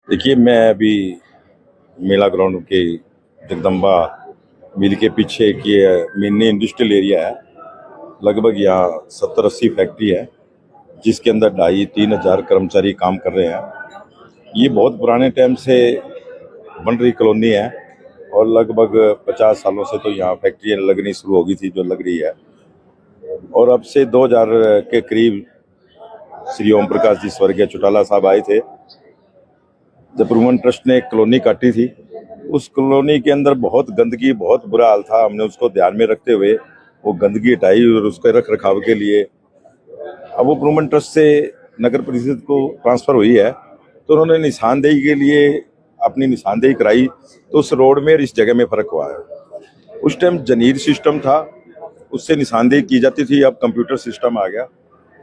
देखिए, मैं अभी मेला ग्राउंड के जगदम्बा मिल के पीछे एक ये मिनी इंडस्ट्रियल एरिया है। लगभग यहाँ 70-80 फैक्ट्री है, जिसके अंदर 2,500-3,000 कर्मचारी काम कर रहे हैं। ये बहुत पुराने टाइम से बन रही कॉलोनी है और लगभग 50 सालों से तो यहाँ फैक्ट्रियाँ लगनी शुरू हो गई थी, जो लग रही है। और अब से 2000 के करीब श्री ओम प्रकाश जी स्वर्गीय चौटाला साहब आए थे, जब रूमन ट्रस्ट ने एक कॉलोनी काटी थी। उस कॉलोनी के अंदर बहुत गंदगी, बहुत बुरा हाल था। हमने उसको ध्यान में रखते हुए वो गंदगी हटाई और उसके रख रखाव के लिए अब वो रूमन ट्रस्ट से नगर परिषद को ट्रांसफर हुई है, तो उन्होंने निशानदेही के लिए अपनी निशानदेही कराई, तो उस रोड में और इस जगह में फर्क हुआ है। उस टाइम जनीर सिस्टम था, उससे निशानदेही की जाती थी, अब कंप्यूटर सिस्टम आ गया।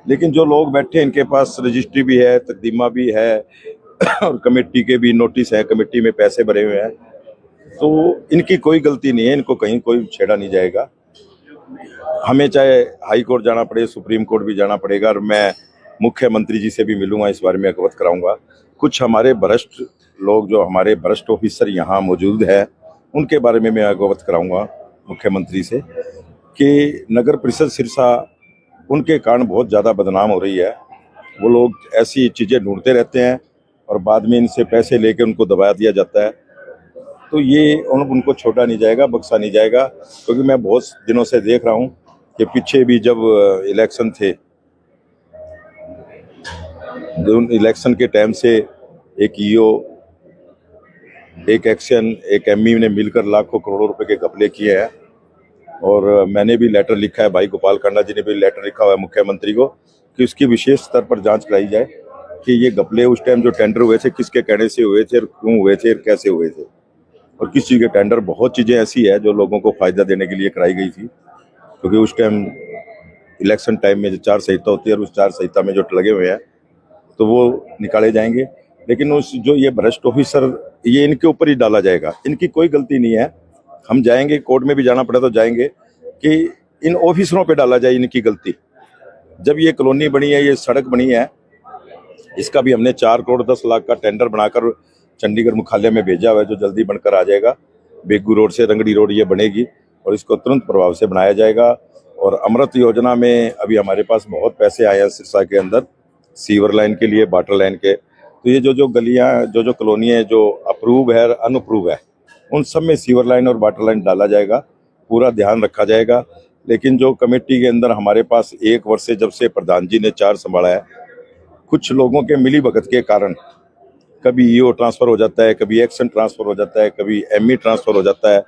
लेकिन जो लोग बैठे, इनके पास रजिस्ट्री भी है, तकदीमा भी है और कमेटी के भी नोटिस है, कमेटी में पैसे भरे हुए हैं, तो इनकी कोई गलती नहीं है, इनको कहीं कोई छेड़ा नहीं जाएगा। हमें चाहे हाई कोर्ट जाना पड़े, सुप्रीम कोर्ट भी जाना पड़ेगा, और मैं मुख्यमंत्री जी से भी मिलूंगा, इस बारे में अवगत कराऊंगा। कुछ हमारे भ्रष्ट लोग, जो हमारे भ्रष्ट ऑफिसर यहाँ मौजूद है, उनके बारे में मैं अवगत कराऊंगा मुख्यमंत्री से कि नगर परिषद सिरसा उनके कारण बहुत ज़्यादा बदनाम हो रही है। वो लोग ऐसी चीज़ें ढूंढते रहते हैं और बाद में इनसे पैसे लेके उनको दबा दिया जाता है। तो ये उनको छोड़ा नहीं जाएगा, बख्शा नहीं जाएगा, क्योंकि मैं बहुत दिनों से देख रहा हूँ कि पीछे भी जब इलेक्शन थे, इलेक्शन के टाइम से एक ईओ, एक एक्शन, एक एमई ने मिलकर लाखों करोड़ों रुपए के घपले किए हैं। और मैंने भी लेटर लिखा है, भाई गोपाल कांडा जी ने भी लेटर लिखा हुआ है मुख्यमंत्री को कि उसकी विशेष स्तर पर जांच कराई जाए कि ये घपले उस टाइम जो टेंडर हुए थे, किसके कहने से हुए थे और क्यों हुए थे और कैसे हुए थे, और किस चीज़ के टेंडर। बहुत चीज़ें ऐसी है जो लोगों को फायदा देने के लिए कराई गई थी, क्योंकि उस टाइम इलेक्शन टाइम में जो चार संहिता होती है और उस चार संहिता में जो लगे हुए हैं, तो वो निकाले जाएंगे। लेकिन उस जो ये भ्रष्ट ऑफिसर, ये इनके ऊपर ही डाला जाएगा, इनकी कोई गलती नहीं है। हम जाएंगे, कोर्ट में भी जाना पड़ा तो जाएंगे कि इन ऑफिसरों पे डाला जाए इनकी गलती। जब ये कॉलोनी बनी है, ये सड़क बनी है, इसका भी हमने 4 करोड़ 10 लाख का टेंडर बनाकर चंडीगढ़ मुख्यालय में भेजा हुआ है, जो जल्दी बनकर आ जाएगा। बेगू रोड से रंगड़ी रोड ये बनेगी और इसको तुरंत प्रभाव से बनाया जाएगा। और अमृत योजना में अभी हमारे पास बहुत पैसे आए हैं सिरसा के अंदर, सीवर लाइन के लिए, वाटर लाइन के। तो ये जो गलियाँ, जो कॉलोनियाँ जो अप्रूव है, अनअप्रूव है, उन सब में सीवर लाइन और वाटर लाइन डाला जाएगा, पूरा ध्यान रखा जाएगा। लेकिन जो कमेटी के अंदर हमारे पास 1 वर्ष से जब से प्रधान जी ने 4 संभाला है, कुछ लोगों के मिली भगत के कारण कभी ईओ ट्रांसफर हो जाता है, कभी एक्शन ट्रांसफर हो जाता है, कभी एमई ट्रांसफर हो जाता है।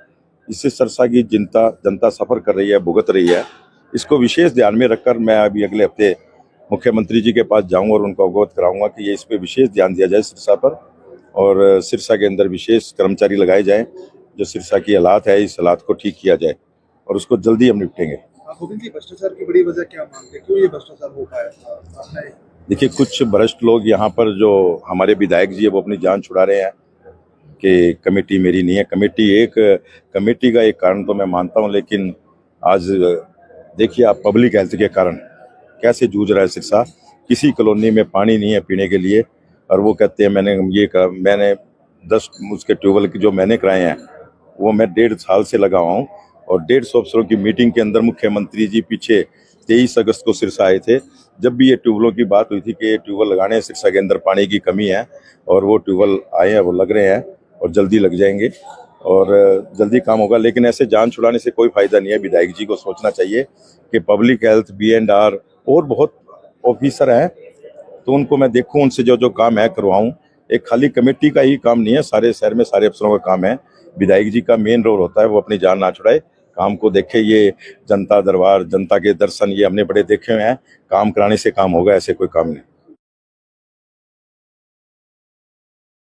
इससे सिरसा की जनता सफर कर रही है, भुगत रही है। इसको विशेष ध्यान में रखकर मैं अभी अगले हफ्ते मुख्यमंत्री जी के पास जाऊंगा और उनको अवगत कराऊंगा कि ये इस पे विशेष ध्यान दिया जाए सिरसा पर, और सिरसा के अंदर विशेष कर्मचारी लगाए जाएं, जो सिरसा की हालात है, इस हालात को ठीक किया जाए और उसको जल्दी हम निपटेंगे। गोविंद जी, भ्रष्टाचार की बड़ी वजह क्या मानते हैं, क्यों ये भ्रष्टाचार हो पाया? देखिए, कुछ भ्रष्ट लोग यहाँ पर, जो हमारे विधायक जी है, वो अपनी जान छुड़ा रहे हैं कि कमेटी मेरी नहीं है। कमेटी का एक कारण तो मैं मानता हूँ, लेकिन आज देखिए आप पब्लिक हेल्थ के कारण कैसे जूझ रहा है सिरसा। किसी कॉलोनी में पानी नहीं है पीने के लिए, और वो कहते हैं मैंने 10 उसके ट्यूबवेल जो मैंने कराए हैं, वो मैं 1.5 साल से लगा हुआ हूँ। और 150 अफसरों की मीटिंग के अंदर मुख्यमंत्री जी पीछे 23 अगस्त को सिरसा आए थे, जब भी ये ट्यूबवेलों की बात हुई थी कि ये ट्यूबवेल लगाने हैं, सिरसा के अंदर पानी की कमी है, और वो ट्यूबवेल आए हैं, वो लग रहे हैं और जल्दी लग जाएंगे और जल्दी काम होगा। लेकिन ऐसे जान छुड़ाने से कोई फायदा नहीं है। विधायक जी को सोचना चाहिए कि पब्लिक हेल्थ, B&R और बहुत ऑफिसर हैं, तो उनको मैं देखूं, उनसे जो काम है करवाऊं। एक खाली कमेटी का ही काम नहीं है, सारे शहर में सारे अफसरों का काम है। विधायक जी का मेन रोल होता है, वो अपनी जान ना छुड़ाए, काम को देखे। ये जनता दरबार, जनता के दर्शन, ये हमने बड़े देखे हुए हैं। काम कराने से काम होगा, ऐसे कोई काम नहीं।